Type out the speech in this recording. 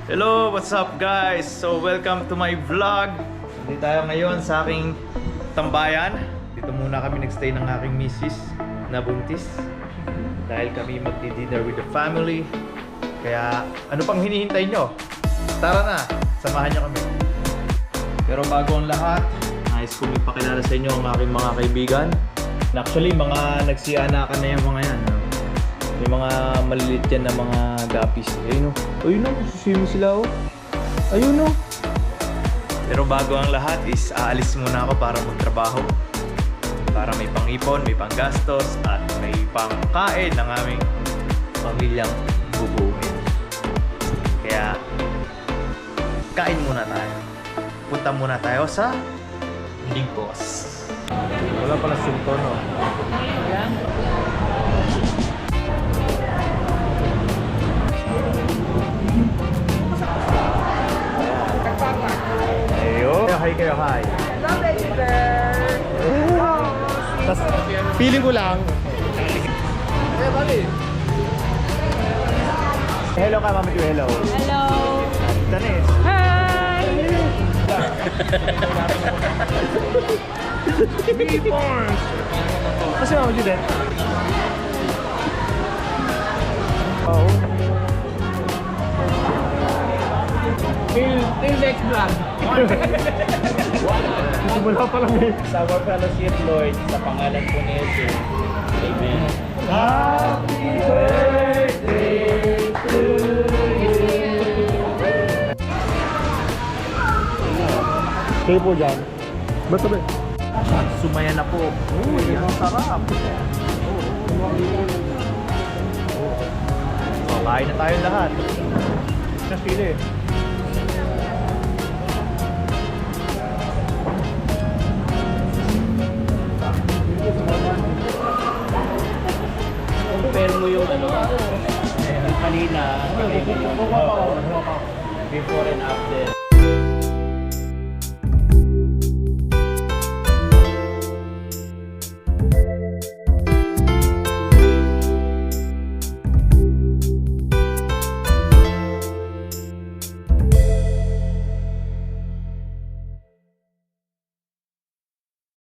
Hello, what's up guys? So welcome to my vlog. Hindi tayo ngayon sa aking tambayan. Dito muna kami nagstay ng aking misis na buntis. Dahil kami magdi-dinner with the family. Kaya ano pang hinihintay nyo? Tara na, samahan nyo kami. Pero bago ang lahat, nais kong ipakilala sa inyo ang aking mga kaibigan. Actually, mga nagsianakan na yung mga yan. May mga maliliit yan na mga gapis. Ayun o. Ayun o. Sisimi sila o. Ayun o. Pero bago ang lahat is aalis muna ako para magtrabaho. Para may pang-ipon, may pang-gastos, at may pang-kain ng aming pamilyang bubuhin. Kaya, kain muna tayo. Punta muna tayo sa Ligos. Wala pala sunto, no? Ayun. Hi kayo, hi. Hello, baby girl. Tas, feeling ko lang. Hello ka, Mama Ju. Hello. Hello. Tanis. Hi. Kasi Mama Ju din. Oh. Till next vlog. Simula pa lang eh. Sa our fellowship, Lord, sa pangalan po ni Jesus. Amen. Happy birthday to you. Kayo po dyan. Basta ba? Sumaya na po. Uy, ang sarap. So, kain na tayo lahat. Sa sili. Compare mo yung yung kanina, before and after.